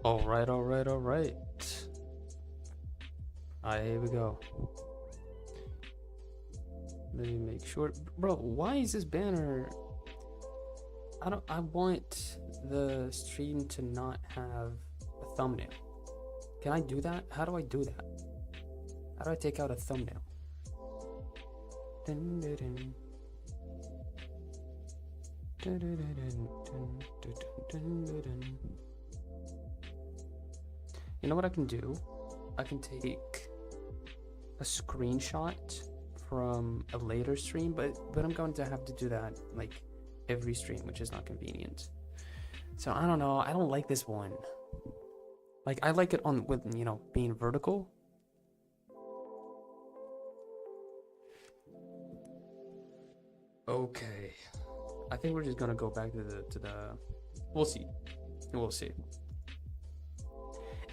Alright. Alright, here we go. Let me make sure. Bro, why is this banner? I want the stream to not have a thumbnail. Can I do that? How do I do that? How do I take out a thumbnail? Dun, dun, dun. Dun, dun, dun, dun, dun, dun, dun, dun. You know what I can do? I can take a screenshot from a later stream, but I'm going to have to do that like every stream, which is not convenient. So I don't know. I don't like this one. Like I like it on with being vertical. Okay, I think we're just gonna go back to the. We'll see.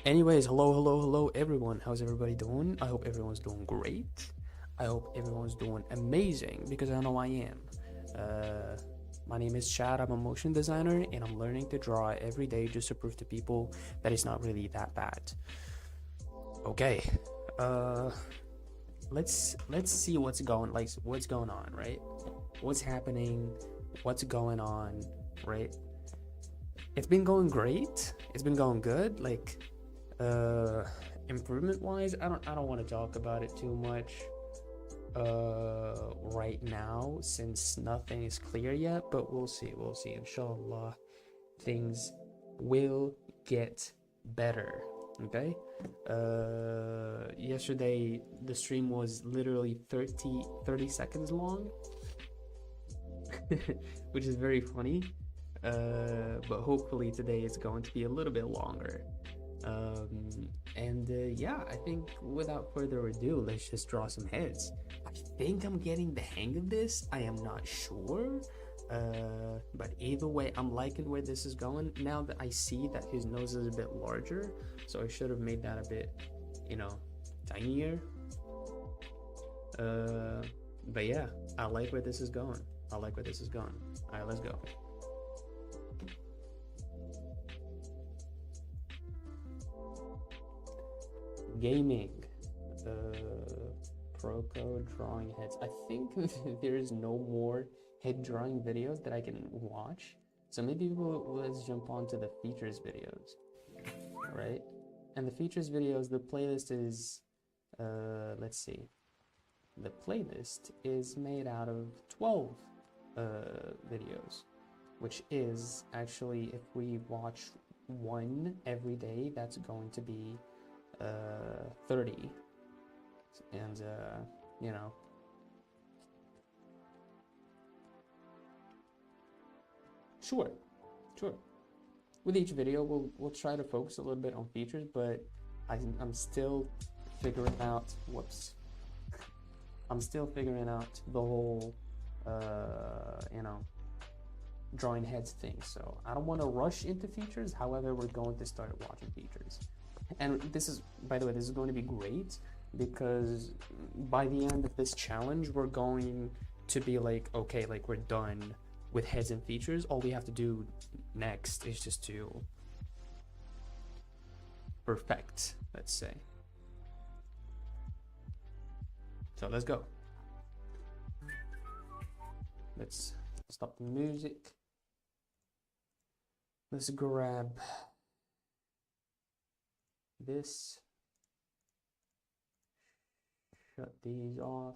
Anyways, hello everyone. How's everybody doing? I hope everyone's doing great. I hope everyone's doing amazing, because I know I am. My name is Chad. I'm a motion designer and I'm learning to draw every day just to prove to people that it's not really that bad. Okay, let's see what's going on, right? What's happening, what's going on, right? It's been going great. It's been going good. Like improvement wise, I don't want to talk about it too much right now, since nothing is clear yet, but we'll see. Inshallah, things will get better. Okay. Yesterday the stream was literally 30 seconds long, which is very funny, but hopefully today it's going to be a little bit longer. Yeah, I think without further ado, let's just draw some heads. I think I'm getting the hang of this. I am not sure, but either way, I'm liking where this is going. Now that I see that his nose is a bit larger, so I should have made that a bit, tinier. But yeah, I like where this is going. All right, let's go. Gaming, Proko drawing heads. I think there is no more head drawing videos that I can watch, so maybe let's jump on to the features videos, right? And the features videos, the playlist is let's see, the playlist is made out of 12 videos, which is actually, if we watch one every day, that's going to be 30, and sure, with each video we'll try to focus a little bit on features, but I'm still figuring out I'm still figuring out the whole drawing heads thing, so I don't want to rush into features. However, we're going to start watching features. And this is, by the way, this is going to be great, because by the end of this challenge, we're going to be like, okay, like we're done with heads and features. All we have to do next is just to perfect, let's say. So let's go. Let's stop the music. Let's grab this, shut these off.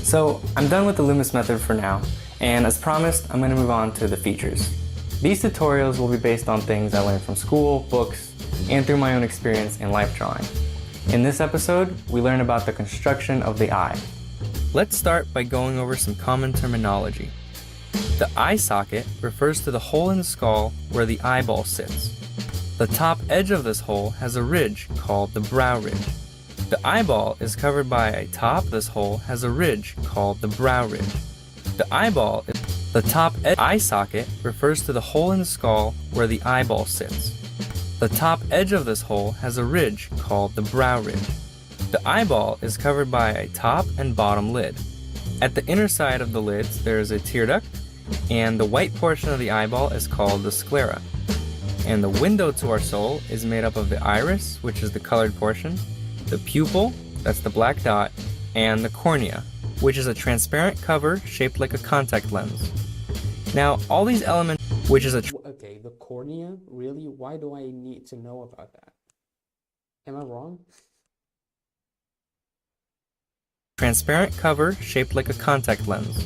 So I'm done with the Loomis method for now, and as promised, I'm going to move on to the features. These tutorials will be based on things I learned from school, books, and through my own experience in life drawing. In this episode, we learn about the construction of the eye. Let's start by going over some common terminology. The eye socket refers to the hole in the skull where the eyeball sits. The top edge of this hole has a ridge called the brow ridge. The eyeball is covered by a top. This hole has a ridge called the brow ridge. The eye socket refers to the hole in the skull where the eyeball sits. The top edge of this hole has a ridge called the brow ridge. The eyeball is covered by a top and bottom lid. At the inner side of the lids, there is a tear duct, and the white portion of the eyeball is called the sclera. And the window to our soul is made up of the iris, which is the colored portion, the pupil, that's the black dot, and the cornea, which is a transparent cover shaped like a contact lens. Now, all these elements, which is a okay, the cornea? Really? Why do I need to know about that? Am I wrong? transparent cover shaped like a contact lens.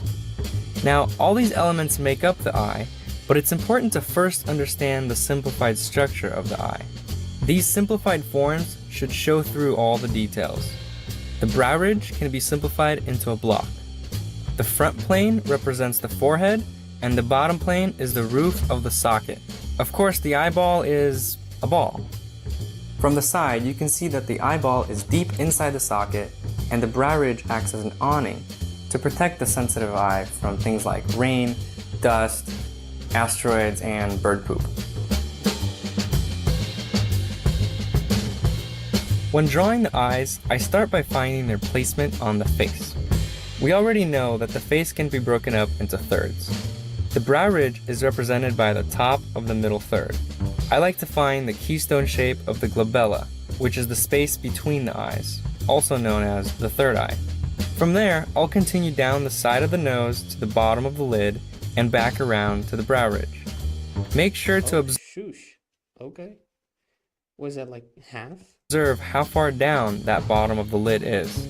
Now, all these elements make up the eye, but it's important to first understand the simplified structure of the eye. These simplified forms should show through all the details. The brow ridge can be simplified into a block. The front plane represents the forehead, and the bottom plane is the roof of the socket. Of course, the eyeball is a ball. From the side, you can see that the eyeball is deep inside the socket, and the brow ridge acts as an awning to protect the sensitive eye from things like rain, dust, asteroids, and bird poop. When drawing the eyes, I start by finding their placement on the face. We already know that the face can be broken up into thirds. The brow ridge is represented by the top of the middle third. I like to find the keystone shape of the glabella, which is the space between the eyes, also known as the third eye. From there, I'll continue down the side of the nose to the bottom of the lid and back around to the brow ridge. Make sure to Shoosh. Okay. Was that like half? observe how far down that bottom of the lid is.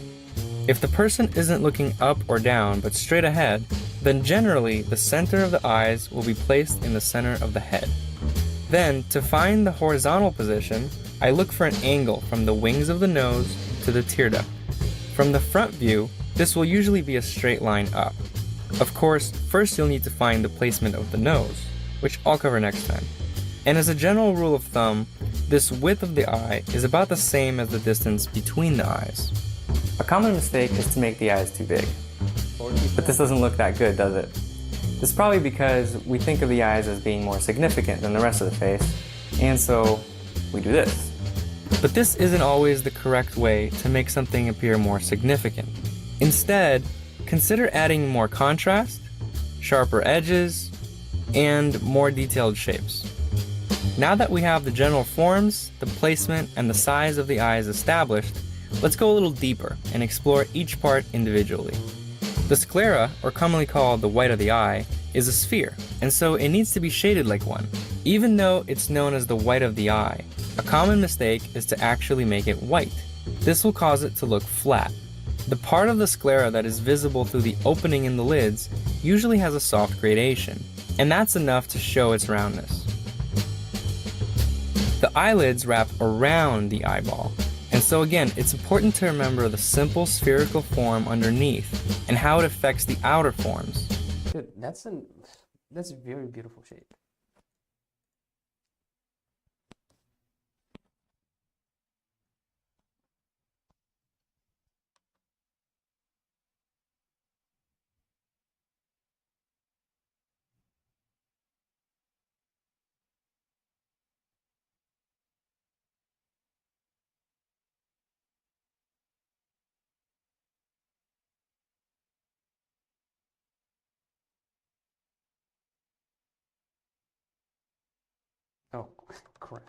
If the person isn't looking up or down but straight ahead, then generally the center of the eyes will be placed in the center of the head. Then, to find the horizontal position, I look for an angle from the wings of the nose to the tear duct. From the front view, this will usually be a straight line up. Of course, first you'll need to find the placement of the nose, which I'll cover next time. And as a general rule of thumb, this width of the eye is about the same as the distance between the eyes. A common mistake is to make the eyes too big. But this doesn't look that good, does it? This is probably because we think of the eyes as being more significant than the rest of the face, and so we do this. But this isn't always the correct way to make something appear more significant. Instead, consider adding more contrast, sharper edges, and more detailed shapes. Now that we have the general forms, the placement, and the size of the eyes established, let's go a little deeper and explore each part individually. The sclera, or commonly called the white of the eye, is a sphere, and so it needs to be shaded like one. Even though it's known as the white of the eye, a common mistake is to actually make it white. This will cause it to look flat. The part of the sclera that is visible through the opening in the lids usually has a soft gradation, and that's enough to show its roundness. The eyelids wrap around the eyeball, and so again, it's important to remember the simple spherical form underneath and how it affects the outer forms. Dude, that's a very beautiful shape. Oh, crap.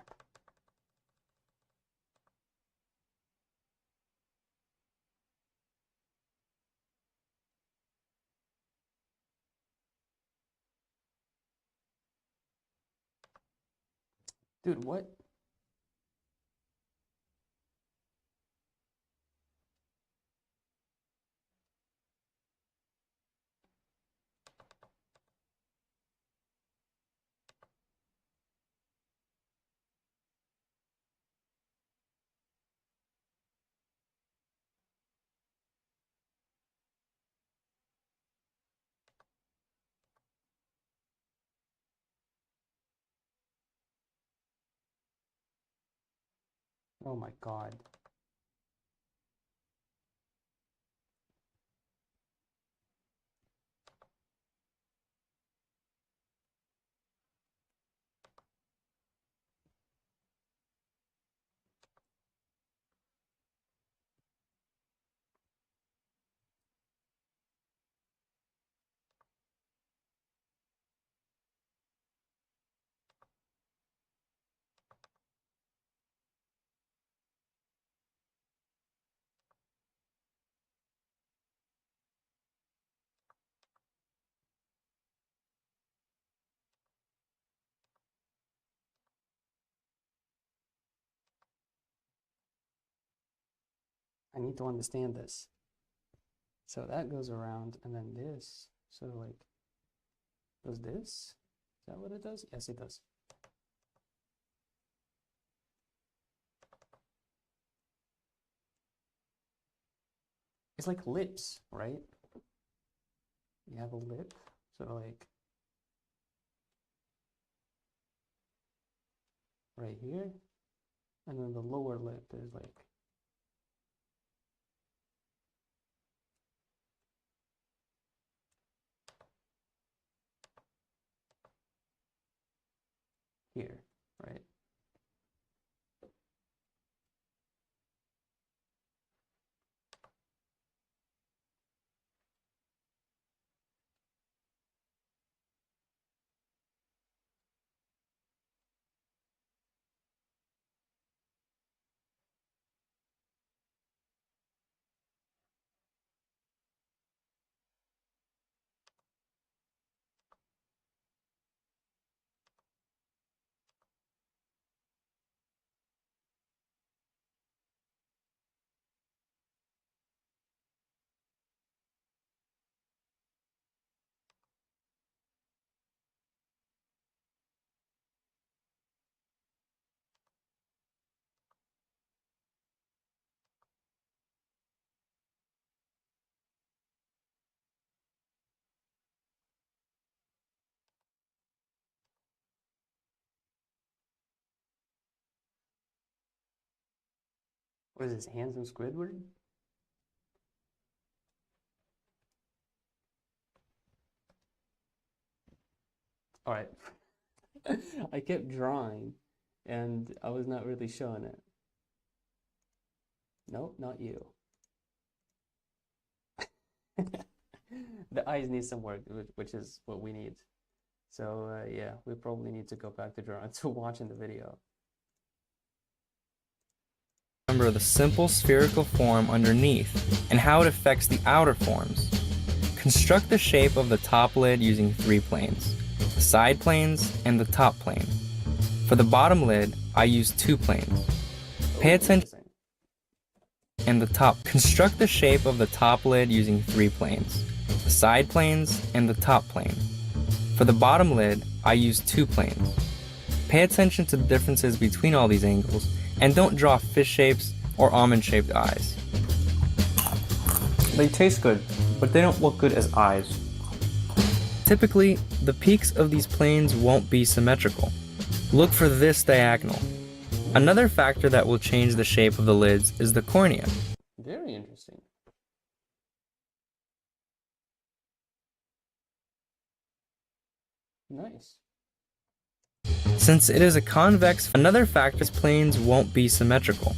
Dude, what? Oh my God. need to understand this. So that goes around, and then this sort of like does this. Is that what it does? Yes, it does. It's like lips, right? You have a lip, so like right here, and then the lower lip is like here, right? What is this, handsome Squidward? All right. I kept drawing and I was not really showing it. Nope, not you. The eyes need some work, which is what we need. So yeah, we probably need to go back to drawing to watching the video. Remember the simple spherical form underneath and how it affects the outer forms. Construct the shape of the top lid using 3 planes, the side planes and the top plane. For the bottom lid, I use 2 planes. Pay attention and the top. Construct the shape of the top lid using 3 planes, the side planes and the top plane. For the bottom lid, I use 2 planes. Pay attention to the differences between all these angles and don't draw fish shapes or almond shaped eyes. They taste good, but they don't look good as eyes. Typically, the peaks of these planes won't be symmetrical. Look for this diagonal. Another factor that will change the shape of the lids is the cornea. Very interesting. Nice. Since it is a convex, another factor is planes won't be symmetrical.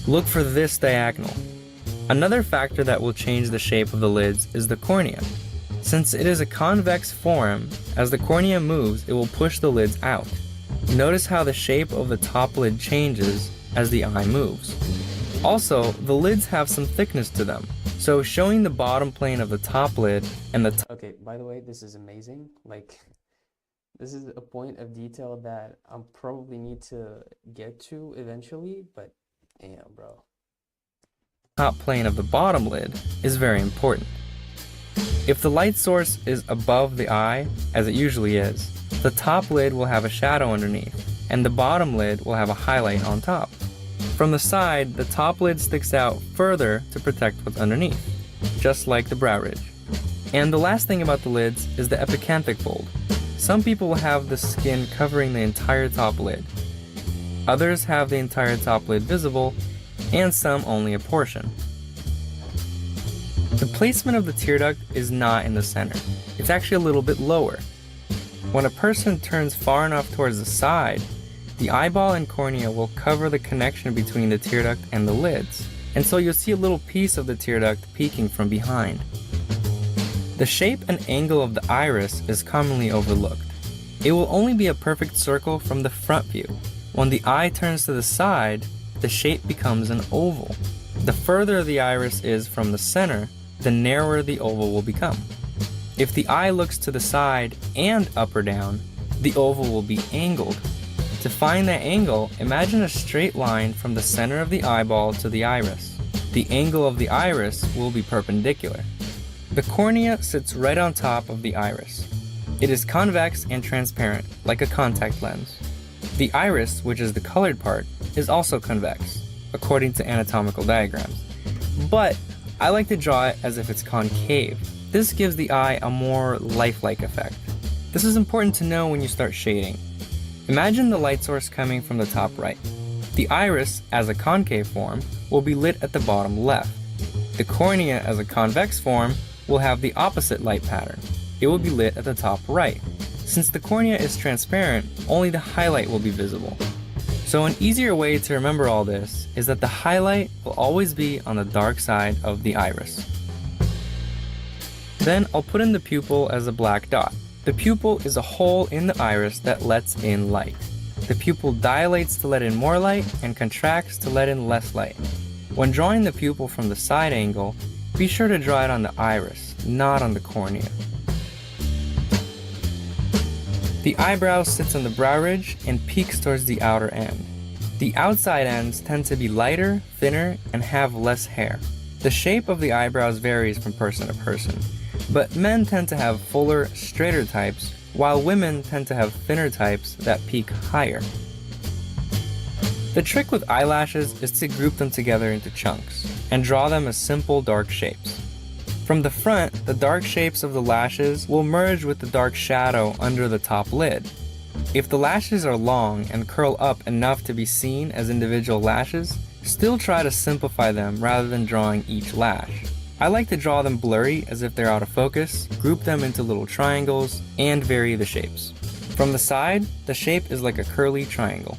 Look for this diagonal. Another factor that will change the shape of the lids is the cornea. Since it is a convex form, as the cornea moves, it will push the lids out. Notice how the shape of the top lid changes as the eye moves. Also, the lids have some thickness to them, so showing the bottom plane of the top lid and the Okay, by the way, this is amazing. Like, this is a point of detail that I'll probably need to get to eventually, but damn, bro. top plane of the bottom lid is very important. If the light source is above the eye, as it usually is, the top lid will have a shadow underneath, and the bottom lid will have a highlight on top. From the side, the top lid sticks out further to protect what's underneath, just like the brow ridge. And the last thing about the lids is the epicanthic fold. Some people will have the skin covering the entire top lid. Others have the entire top lid visible, and some only a portion. The placement of the tear duct is not in the center. It's actually a little bit lower. When a person turns far enough towards the side, the eyeball and cornea will cover the connection between the tear duct and the lids, and so you'll see a little piece of the tear duct peeking from behind. The shape and angle of the iris is commonly overlooked. It will only be a perfect circle from the front view. When the eye turns to the side, the shape becomes an oval. The further the iris is from the center, the narrower the oval will become. If the eye looks to the side and up or down, the oval will be angled. To find that angle, imagine a straight line from the center of the eyeball to the iris. the angle of the iris will be perpendicular. The cornea sits right on top of the iris. It is convex and transparent, like a contact lens. The iris, which is the colored part, is also convex, according to anatomical diagrams. But I like to draw it as if it's concave. This gives the eye a more lifelike effect. This is important to know when you start shading. Imagine the light source coming from the top right. The iris, as a concave form, will be lit at the bottom left. The cornea, as a convex form, will have the opposite light pattern. It will be lit at the top right. Since the cornea is transparent, only the highlight will be visible. So an easier way to remember all this is that the highlight will always be on the dark side of the iris. Then I'll put in the pupil as a black dot. The pupil is a hole in the iris that lets in light. The pupil dilates to let in more light and contracts to let in less light. When drawing the pupil from the side angle, be sure to draw it on the iris, not on the cornea. The eyebrow sits on the brow ridge and peaks towards the outer end. The outside ends tend to be lighter, thinner, and have less hair. The shape of the eyebrows varies from person to person, but men tend to have fuller, straighter types, while women tend to have thinner types that peak higher. The trick with eyelashes is to group them together into chunks and draw them as simple dark shapes. From the front, the dark shapes of the lashes will merge with the dark shadow under the top lid. If the lashes are long and curl up enough to be seen as individual lashes, still try to simplify them rather than drawing each lash. I like to draw them blurry as if they're out of focus, group them into little triangles, and vary the shapes. From the side, the shape is like a curly triangle.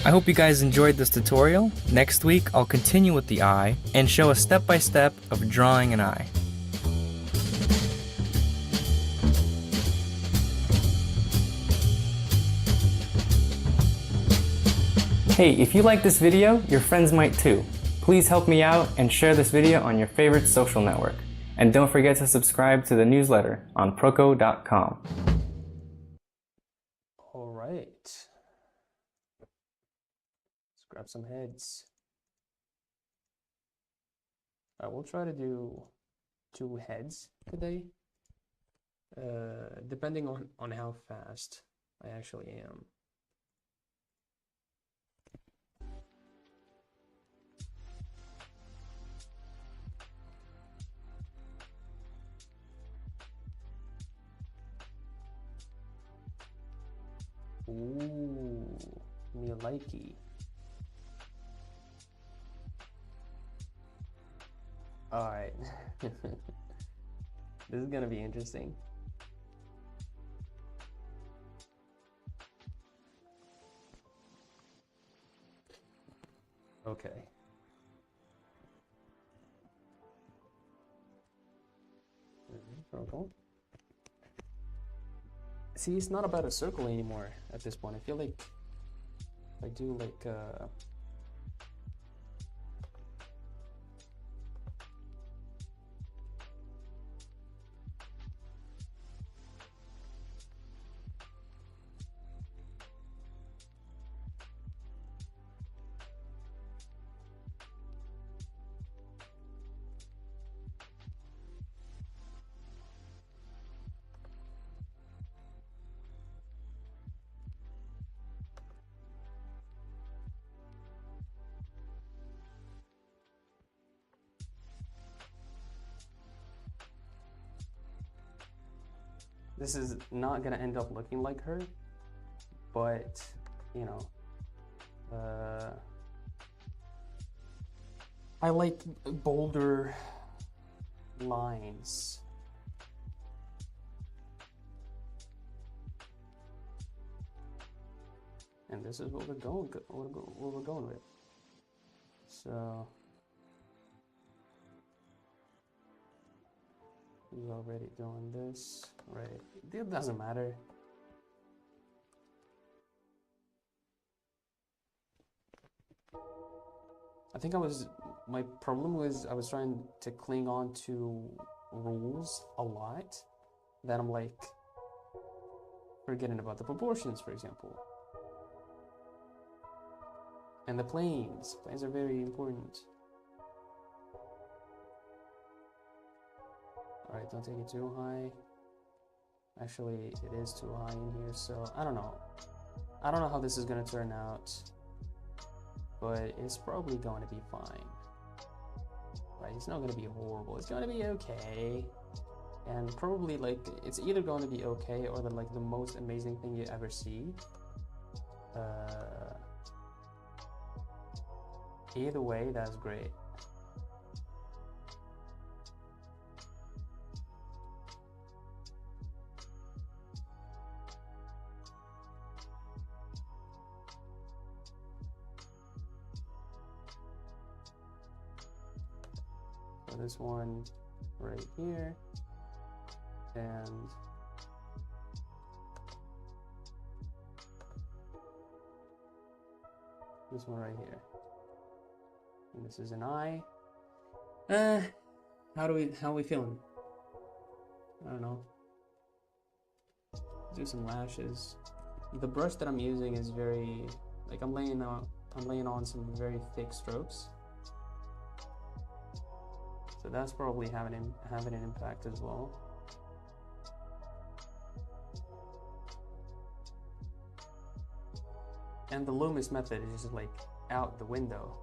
I hope you guys enjoyed this tutorial. Next week, I'll continue with the eye and show a step-by-step of drawing an eye. Hey, if you like this video, your friends might too. Please help me out and share this video on your favorite social network. And don't forget to subscribe to the newsletter on Proko.com. All right. Let's grab some heads. All right, we'll try to do 2 heads today, depending on how fast I actually am. Ooh, me likey. All right. This is gonna be interesting. Okay. Proko. See, it's not about a circle anymore at this point. I feel like if I do like this is not gonna end up looking like her, but you know, I like bolder lines. And this is what we're going with. So he's already doing this, right? It doesn't matter. I think my problem was I was trying to cling on to rules a lot, that I'm like forgetting about the proportions, for example. And the planes. Planes are very important. Alright, don't take it too high. Actually, it is too high in here, so I don't know. I don't know how this is gonna turn out, but it's probably going to be fine. Right, it's not gonna be horrible. It's gonna be okay. And probably like, it's either going to be okay or like the most amazing thing you ever see. Either way, that's great. So this one right here, and this one right here. And this is an eye. How are we feeling? I don't know. Do some lashes. The brush that I'm using is very, like I'm laying on some very thick strokes. So that's probably having an impact as well. And the Loomis method is just like out the window,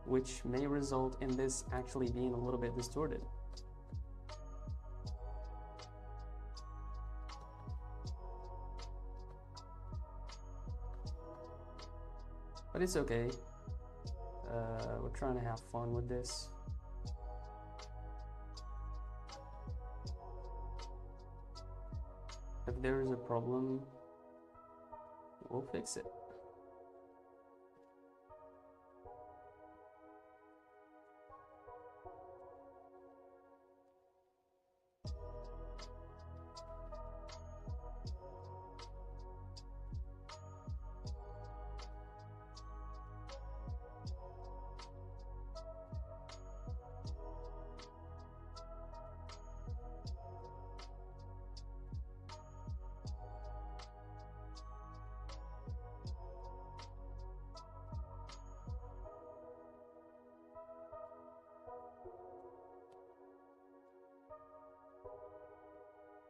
which may result in this actually being a little bit distorted. But it's okay. We're trying to have fun with this. If there is a problem, we'll fix it.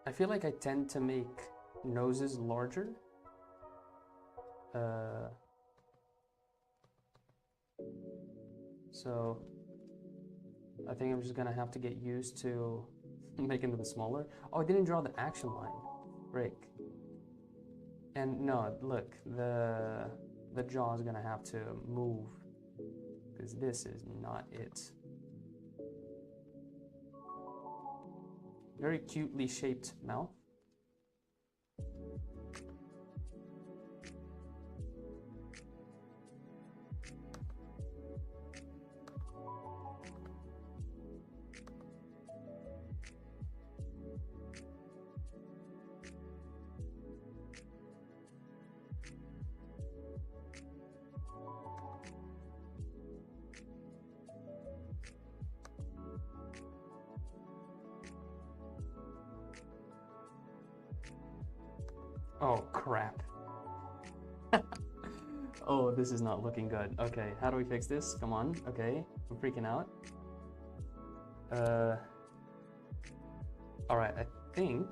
I feel like I tend to make noses larger. So I think I'm just gonna have to get used to making them smaller. Oh, I didn't draw the action line. Break. And no, look, the jaw is gonna have to move because this is not it. Very cutely shaped mouth. Oh, crap. Oh, this is not looking good. Okay, how do we fix this? Come on. Okay, I'm freaking out. All right, I think...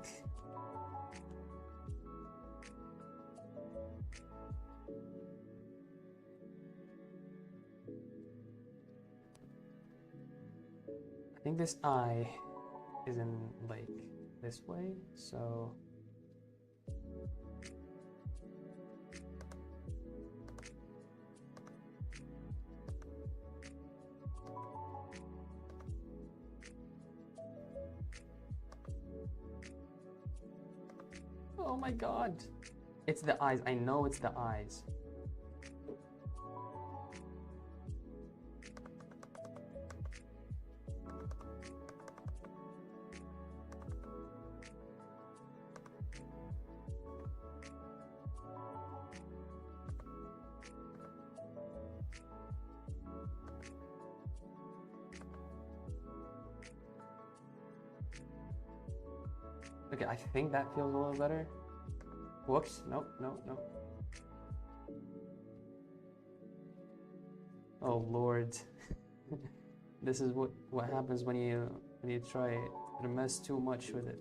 I think this eye is in, like, this way, so... Oh my god. It's the eyes. I know it's the eyes. Okay, I think that feels a little better. Whoops, nope, nope, nope. Oh Lord. This is what happens when you try to mess too much with it.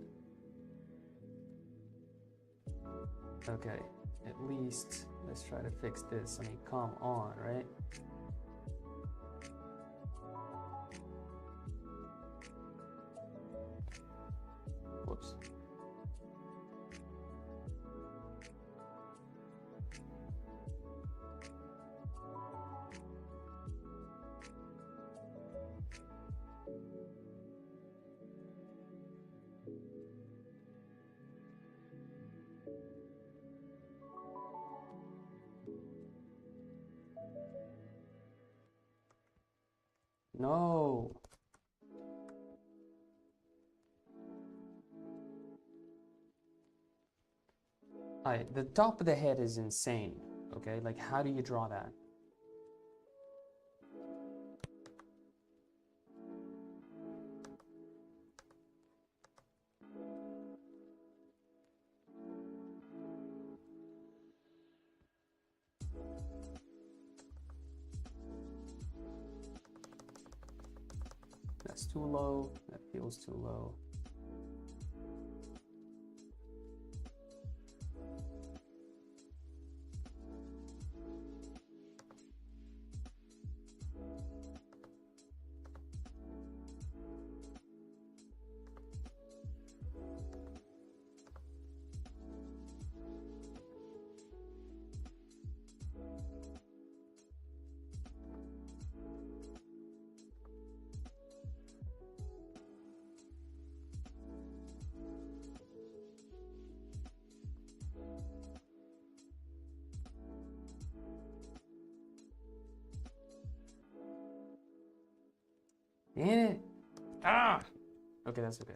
Okay, at least let's try to fix this. I mean, come on, right? Whoops. No. Alright, the top of the head is insane. Okay, like how do you draw that? That's too low. That feels too low. Damn it. Ah! Okay, that's okay.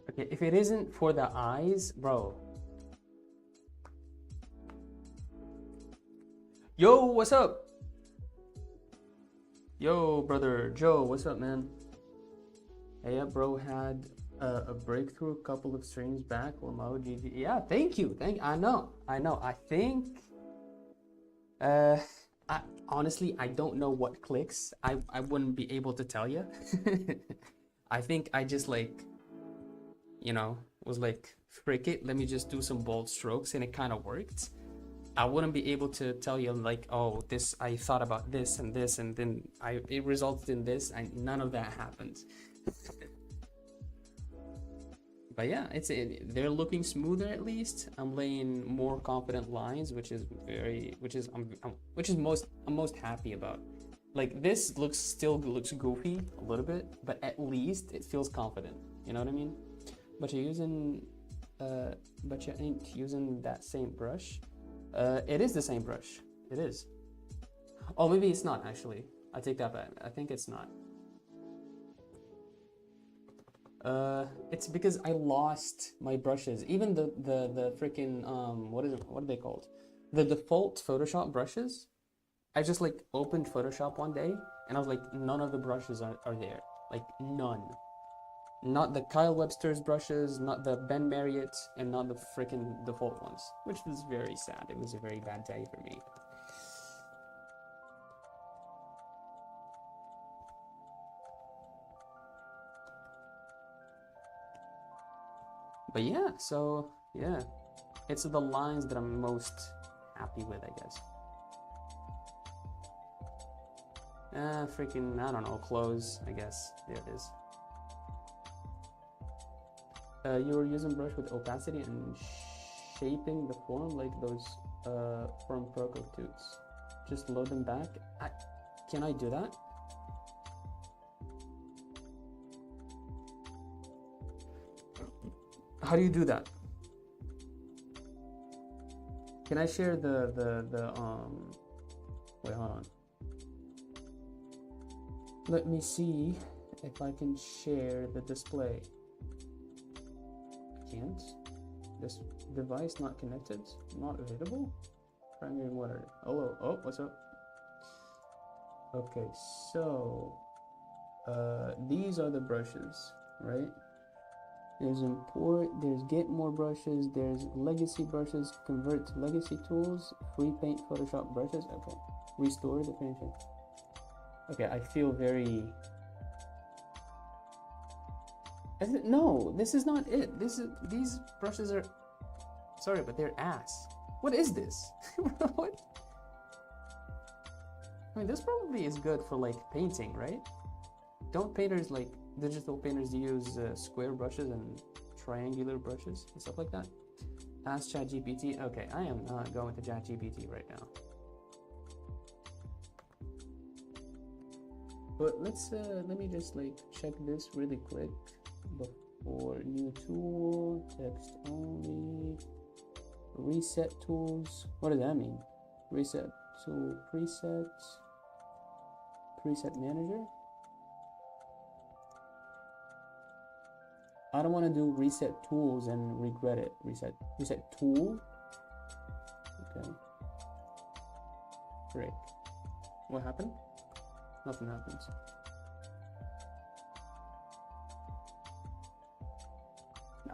Okay, if it isn't for the eyes, bro. Yo, what's up? Yo, brother Joe, what's up, man? Hey, yeah, bro had a breakthrough a couple of streams back. Wow, GG. Yeah, thank you. I know. I think. I honestly I don't know what clicks. I wouldn't be able to tell you. I think I just like, you know, was like, frick it, let me just do some bold strokes, and it kind of worked. I wouldn't be able to tell you like, oh, this, I thought about this and this, and then it resulted in this, and none of that happened. But yeah, they're looking smoother at least. I'm laying more confident lines, which is I'm most happy about. Like this still looks goofy a little bit, but at least it feels confident. You know what I mean? But you're using, but you ain't using that same brush. It is the same brush. It is. Oh, maybe it's not actually. I take that back. I think it's not. It's because I lost my brushes. Even the freaking what are they called? The default Photoshop brushes. I just like opened Photoshop one day and I was like, none of the brushes are there. Like none. Not the Kyle Webster's brushes, not the Ben Marriott, and not the freaking default ones, which was very sad. It was a very bad day for me. But yeah, so yeah, it's the lines that I'm most happy with, I guess. Freaking, I don't know, close, I guess. There it is. You were using brush with opacity and shaping the form like those from Proko toots. Just load them back. Can I do that? How do you do that? Can I share the wait, hold on. Let me see if I can share the display. I can't. This device not connected, not available. Primary monitor. Hello. Oh, what's up? Okay, so these are the brushes, right? There's import, there's get more brushes, there's legacy brushes, convert to legacy tools, free paint Photoshop brushes. Okay, restore the painting. Okay, I feel very. No, this is not it. These brushes are. Sorry, but they're ass. What is this? What? I mean, this probably is good for like painting, right? Don't painters, like digital painters, use square brushes and triangular brushes and stuff like that? Ask ChatGPT. Okay, I am not going to ChatGPT right now. But let me just like check this really quick before new tool, text only, reset tools. What does that mean? Reset tool, presets, preset manager. I don't want to do reset tools and regret it. Reset tool. Okay. Great. What happened? Nothing happens.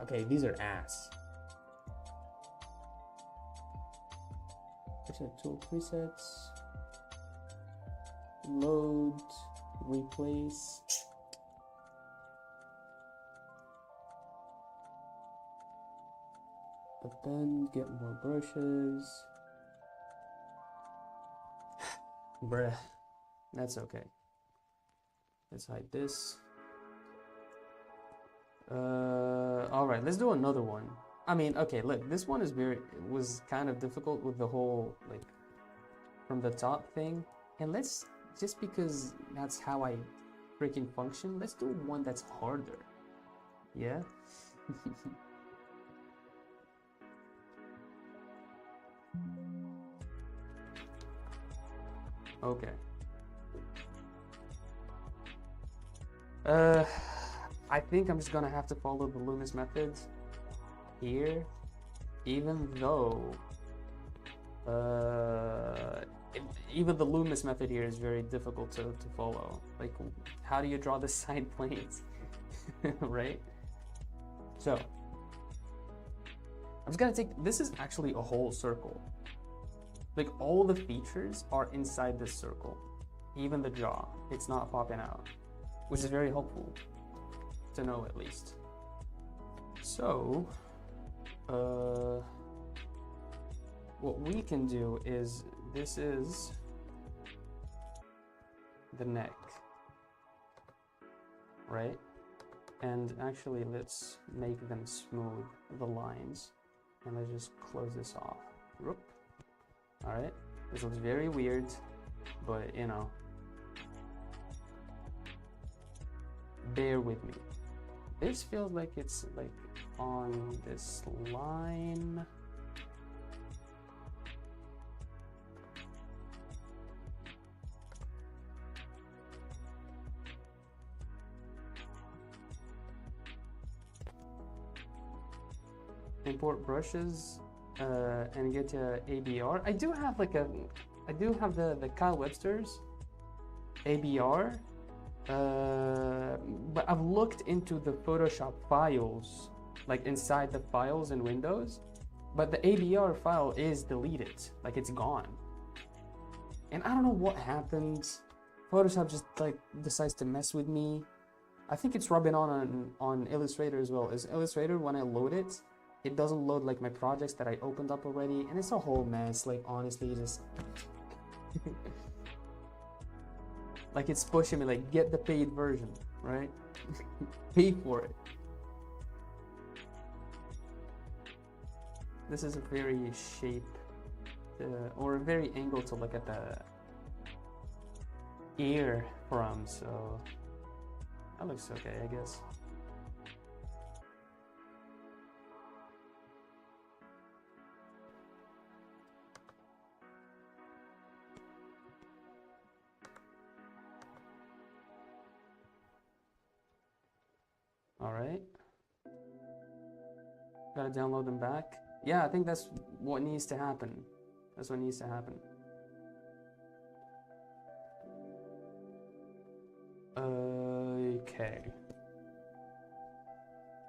Okay, these are ass. Reset tool presets. Load. Replace. Append, get more brushes. Bruh, that's okay. Let's hide this. All right, let's do another one. I mean, okay, look, this one was kind of difficult with the whole like from the top thing, and let's just because that's how I freaking function. Let's do one that's harder. Yeah. Okay. I think I'm just gonna have to follow the Loomis methods here, even though even the Loomis method here is very difficult to follow. Like, how do you draw the side planes? Right? So I'm just gonna take, this is actually a whole circle. Like, all the features are inside this circle, even the jaw. It's not popping out, which is very helpful to know at least. So, what we can do is, this is the neck, right? And actually, let's make them smooth, the lines, and let's just close this off. Whoop. All right, this looks very weird, but you know, bear with me. This feels like it's like on this line. Import brushes and get to ABR. I do have the Kyle Webster's ABR. But I've looked into the Photoshop files, like inside the files in Windows, but the ABR file is deleted, like it's gone. And I don't know what happens. Photoshop just like decides to mess with me. I think it's rubbing on Illustrator as well. Is Illustrator, when I load it, it doesn't load like my projects that I opened up already, and it's a whole mess. Like, honestly, just like it's pushing me, like, get the paid version, right? Pay for it. This is a very shape or a very angle to look at the ear from, so that looks okay, I guess. All right. Gotta download them back. Yeah, I think that's what needs to happen. That's what needs to happen. Okay.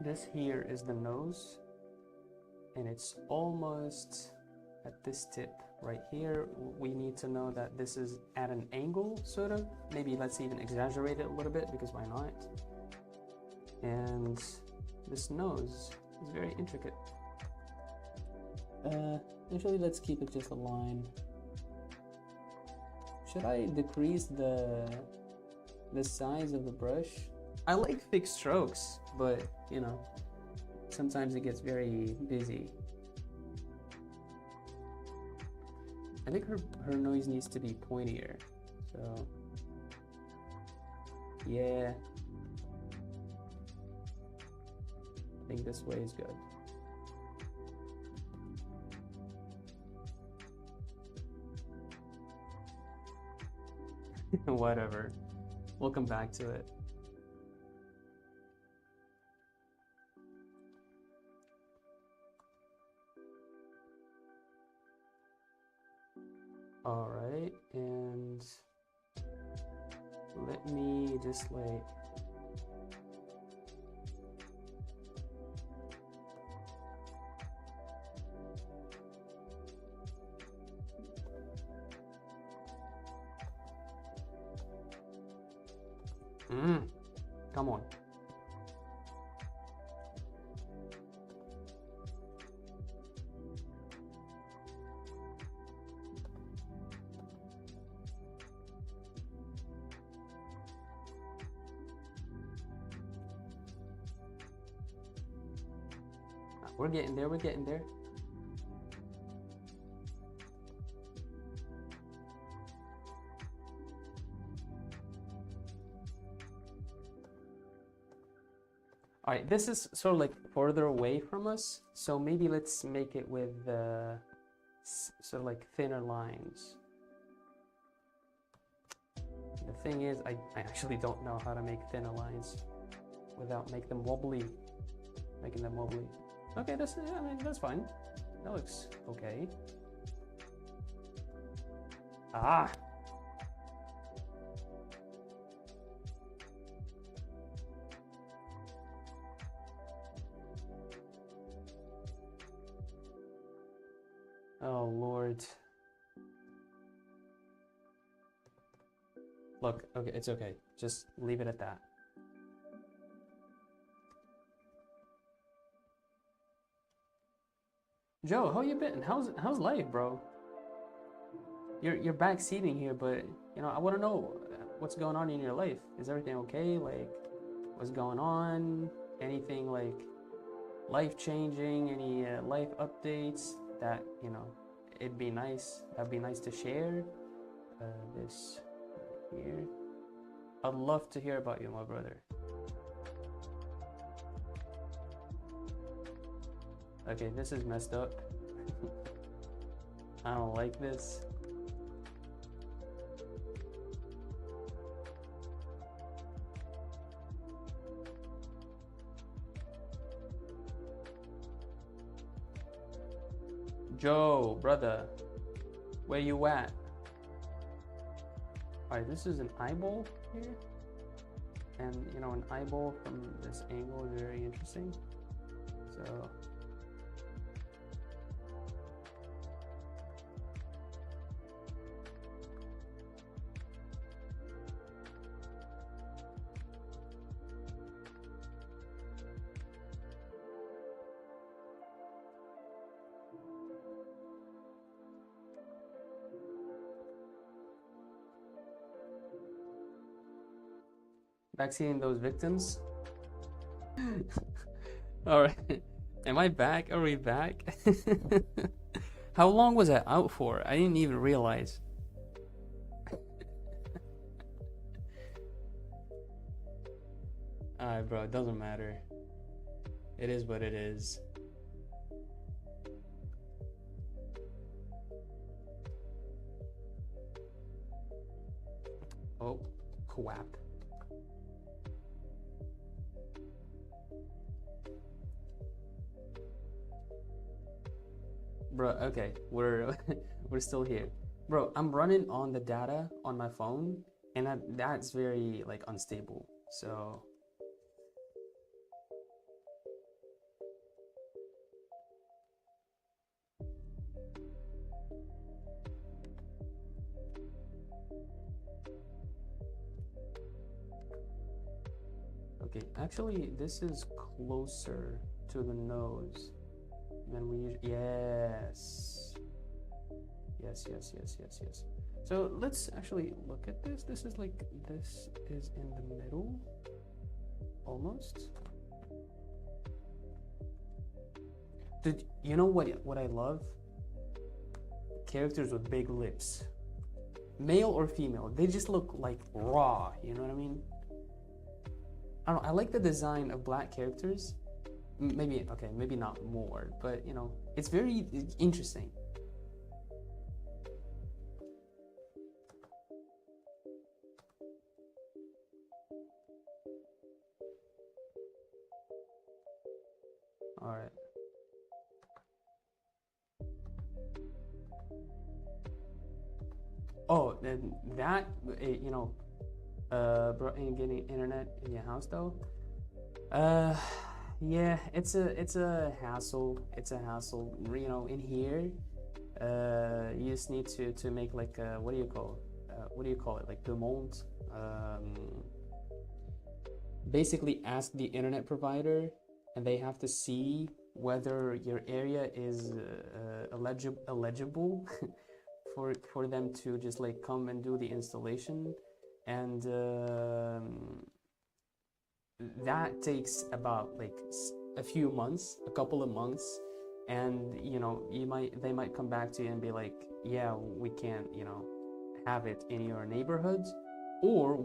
This here is the nose, and it's almost at this tip right here. We need to know that this is at an angle, sort of. Maybe let's even exaggerate it a little bit, because why not? And this nose is very intricate. Actually, let's keep it just a line. Should I decrease the size of the brush? I like thick strokes, but you know, sometimes it gets very busy. I think her nose needs to be pointier, so yeah, I think this way is good. Whatever, we'll come back to it. All right, and let me just like come on. We're getting there, we're getting there. All right, this is sort of like further away from us, so maybe let's make it with sort of like thinner lines. The thing is, I actually don't know how to make thinner lines without making them wobbly. Okay, I mean, that's fine. That looks okay. Ah! Oh, Lord. Look, okay, it's okay. Just leave it at that. Joe, how you been? How's life, bro? You're backseating here, but you know, I want to know what's going on in your life. Is everything okay? Like, what's going on? Anything like life-changing? Any life updates that, you know, it'd be nice. That'd be nice to share. This here. I'd love to hear about you, my brother. Okay, this is messed up. I don't like this. Joe, brother, where you at? Alright, this is an eyeball here. And, you know, an eyeball from this angle is very interesting. So... vaccinating those victims. All right, am I back? Are we back? How long was I out for? I didn't even realize. Alright, bro, it doesn't matter. It is what it is. Oh, crap. Bro, okay, we're we're still here. Bro, I'm running on the data on my phone, and that's very like unstable. So okay, actually this is closer to the nose than we usually. Yes. Yes. So let's actually look at this. This is in the middle, almost. Dude, you know what I love? Characters with big lips. Male or female, they just look like raw, you know what I mean? I don't know, I like the design of black characters. Maybe, okay, maybe not more, but you know, it's very interesting. All right. Oh, then that, you know, bro, ain't getting internet in your house though. Yeah, it's a hassle. It's a hassle. You know, in here, you just need to make like what do you call it? Like demande. Basically, ask the internet provider, and they have to see whether your area is eligible for them to just like come and do the installation, and that takes about like a few months, a couple of months, and you know they might come back to you and be like, yeah, we can't, you know, have it in your neighborhood, or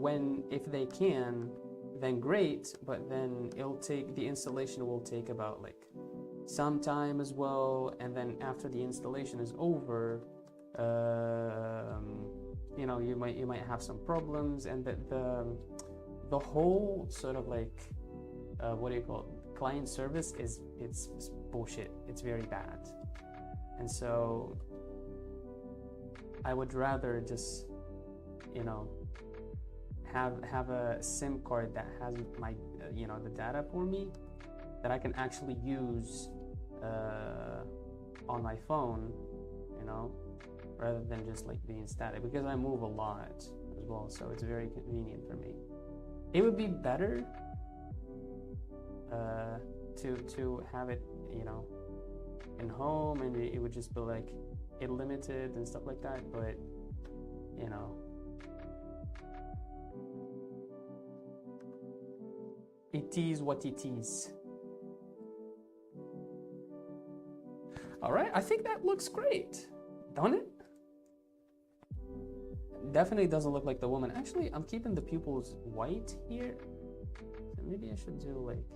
if they can, then great, but then the installation will take about like some time as well, and then after the installation is over, you know, you might have some problems, and the whole sort of like what do you call it, client service it's bullshit. It's very bad, and so I would rather just, you know, have a SIM card that has my you know, the data for me that I can actually use on my phone, you know, rather than just like being static, because I move a lot as well, so it's very convenient for me. It would be better to have it, you know, in home, and it would just be like unlimited and stuff like that, but you know, it is what it is. All right, I think that looks great, don't it? Definitely doesn't look like the woman. Actually, I'm keeping the pupils white here, so maybe I should do like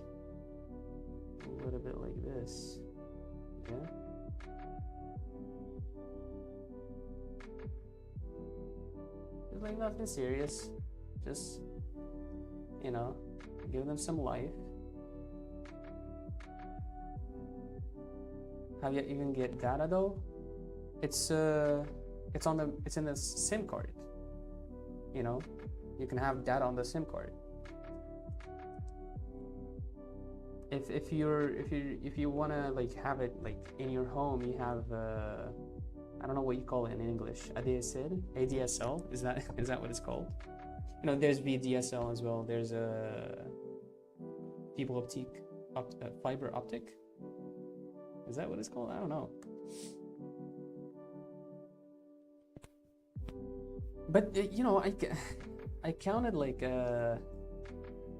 a little bit like this. Yeah. It's like nothing serious, just, you know, give them some life. Have you even get data though? It's in the SIM card. You know, you can have data on the SIM card. If you wanna like have it like in your home, you have I don't know what you call it in English. ADSL? Is that what it's called? You know, there's VDSL as well. There's a fiber optic. Is that what it's called? I don't know. But you know, I counted like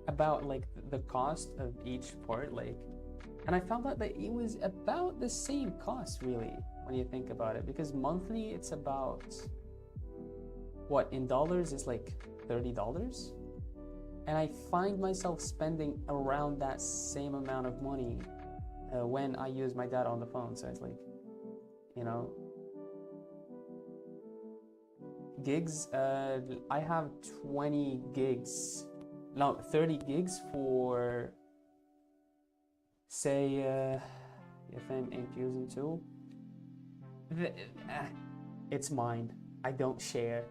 about like the cost of each part, like, and I found out that it was about the same cost really when you think about it, because monthly it's about, what, in dollars is like $30, and I find myself spending around that same amount of money when I use my data on the phone. So it's like, you know, gigs, I have 20 gigs, no, 30 gigs for, say, if I'm using two, It's mine. I don't share.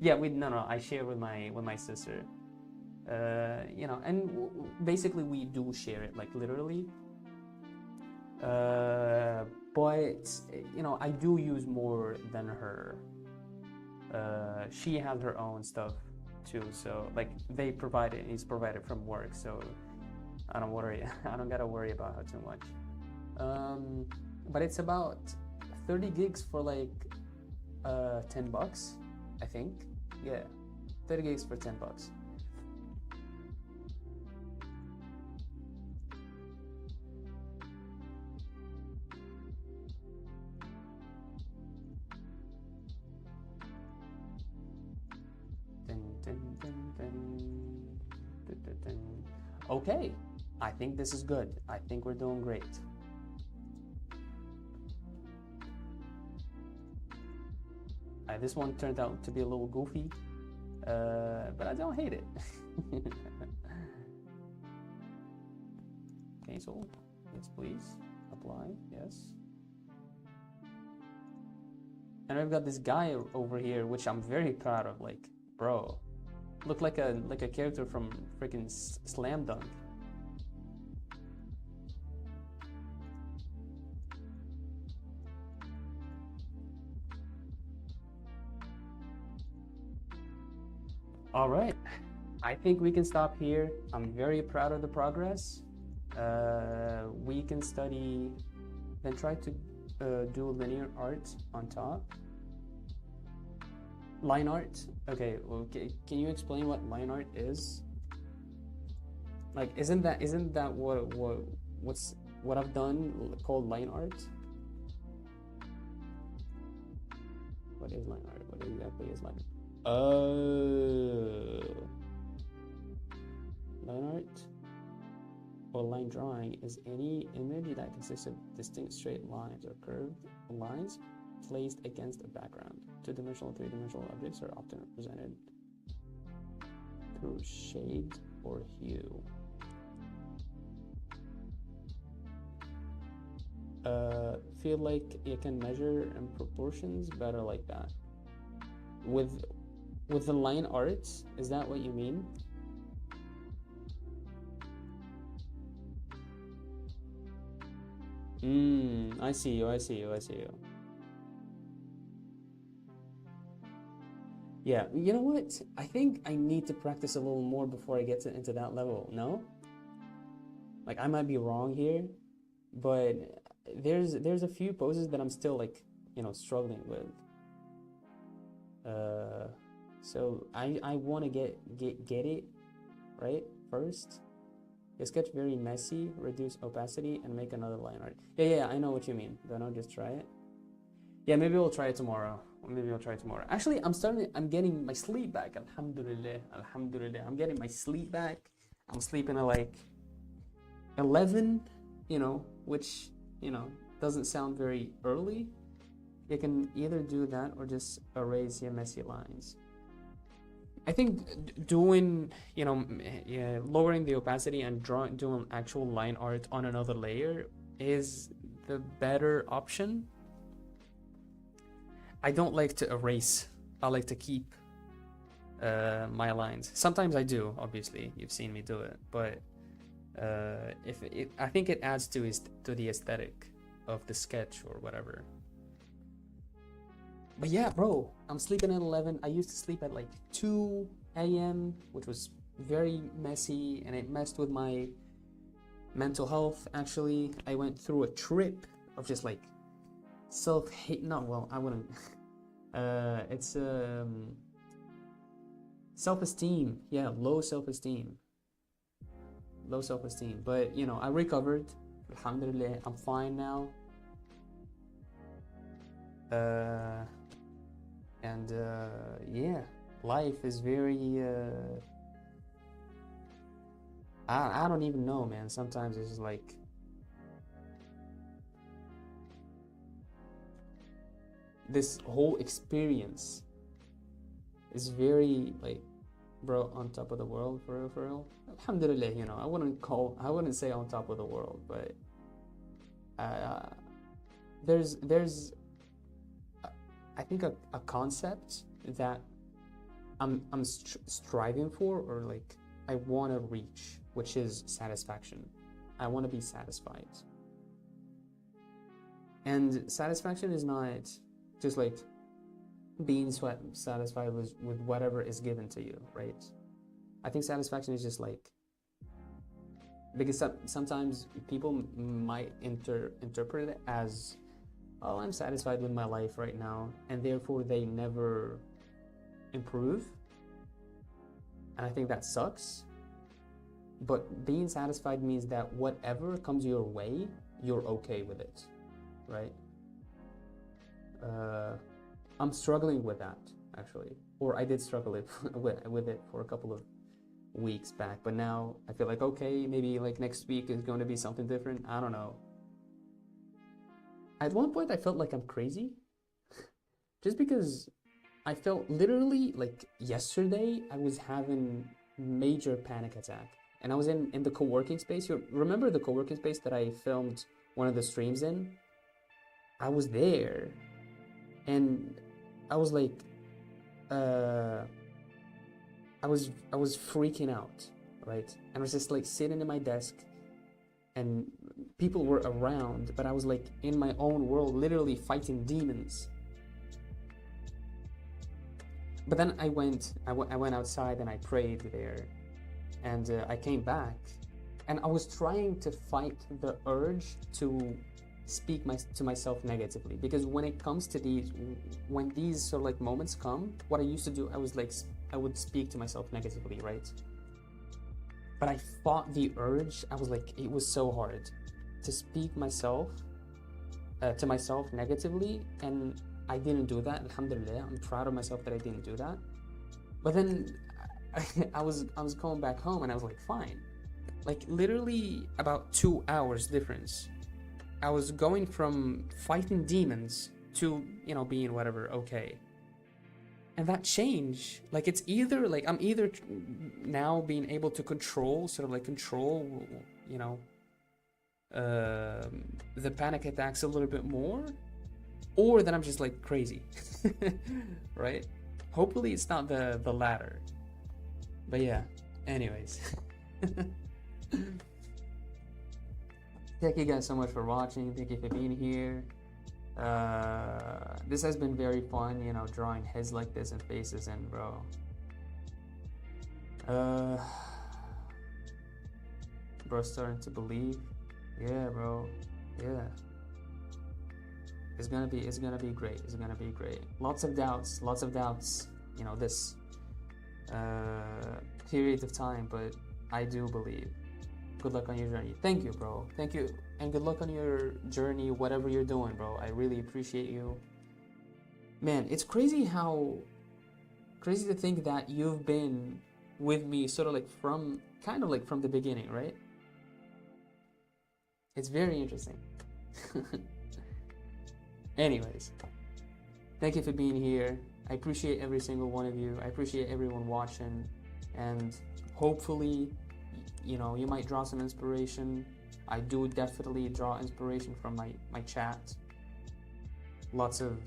Yeah, no, I share with my sister. You know, and basically we do share it, like literally. But you know, I do use more than her. She has her own stuff too, so like they provide it. It's provided from work, so I don't worry. I don't gotta worry about her too much. But it's about 30 gigs for like $10, I think. Yeah, 30 gigs for $10. Okay, I think this is good. I think we're doing great. This one turned out to be a little goofy, but I don't hate it. Cancel. Yes, please. Apply. Yes. And I've got this guy over here, which I'm very proud of. Like, bro, look like a character from freaking Slam Dunk. All right, I think we can stop here. I'm very proud of the progress. We can study, then try to do linear art on top. Line art. Okay, can you explain what line art is? Like, isn't that what I've done called line art? What is line art? What exactly is line art? Oh, line art or line drawing is any image that consists of distinct straight lines or curved lines placed against a background. Two-dimensional, three-dimensional objects are often represented through shade or hue. Feel like you can measure in proportions better like that. With the line art, is that what you mean? I see you. Yeah, you know what? I think I need to practice a little more before I get into that level, no? Like, I might be wrong here, but there's a few poses that I'm still, like, you know, struggling with. So I want to get it right first. Your sketch very messy, reduce opacity, and make another line art. Yeah, I know what you mean. Don't I just try it? Yeah, maybe we'll try it tomorrow. Actually, I'm getting my sleep back. Alhamdulillah. I'm getting my sleep back. I'm sleeping at like 11, you know, which, you know, doesn't sound very early. You can either do that or just erase your messy lines. I think doing, you know, lowering the opacity and doing actual line art on another layer is the better option. I don't like to erase. I like to keep my lines. Sometimes I do, obviously. You've seen me do it, but I think it adds to the aesthetic of the sketch or whatever. But yeah, bro, I'm sleeping at 11. I used to sleep at like 2 a.m., which was very messy, and it messed with my mental health. Actually, I went through a trip of just like self-hate. No, well, I wouldn't. It's self-esteem. Yeah, low self-esteem. But you know, I recovered. Alhamdulillah, I'm fine now. And yeah, life is very I don't even know, man. Sometimes it's just like this whole experience is very like, bro, on top of the world, for real. Alhamdulillah, you know, I wouldn't say on top of the world, but there's I think a concept that I'm striving for, or like I want to reach, which is satisfaction. I want to be satisfied. And satisfaction is not just like being satisfied with whatever is given to you, right? I think satisfaction is just like, because sometimes people might interpret it as, oh, I'm satisfied with my life right now, and therefore they never improve. And I think that sucks. But being satisfied means that whatever comes your way, you're okay with it, right? I'm struggling with that, actually. Or I did struggle with it for a couple of weeks back, but now I feel like, okay, maybe like next week is going to be something different. I don't know. At one point I felt like I'm crazy, just because I felt literally like yesterday I was having major panic attack, and I was in the co-working space. You remember the co-working space that I filmed one of the streams in? I was there, and I was like, I was freaking out, right? And I was just like sitting in my desk, and people were around, but I was like in my own world, literally fighting demons. But then I went outside and I prayed there, and I came back, and I was trying to fight the urge to speak to myself negatively, because when it comes to when these sort of like moments come, what I used to do, I would speak to myself negatively, right? But I fought the urge. I was like, it was so hard to speak to myself negatively, and I didn't do that. Alhamdulillah, I'm proud of myself that I didn't do that. But then I was going back home, and I was like, fine. Like literally about 2 hours difference. I was going from fighting demons to, being whatever, okay. And that change, like it's either like I'm either now being able to control, the panic attacks a little bit more, or that I'm just like crazy, right? Hopefully it's not the latter. But yeah, anyways. Thank you guys so much for watching. Thank you for being here. This has been very fun, drawing heads like this and faces, and bro, starting to believe. Yeah, bro. Yeah. It's gonna be great. It's gonna be great. Lots of doubts. This period of time, but I do believe. Good luck on your journey. Thank you, bro. Thank you, and good luck on your journey, whatever you're doing, bro. I really appreciate you. Man, it's crazy to think that you've been with me sort of like from the beginning, right? It's very interesting. Anyways, thank you for being here. I appreciate every single one of you. I appreciate everyone watching, and hopefully, you might draw some inspiration. I do definitely draw inspiration from my chat. Lots of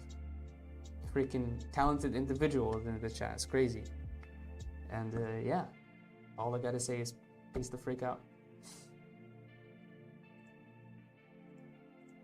freaking talented individuals in the chat. It's crazy. And yeah, all I gotta say is peace the freak out.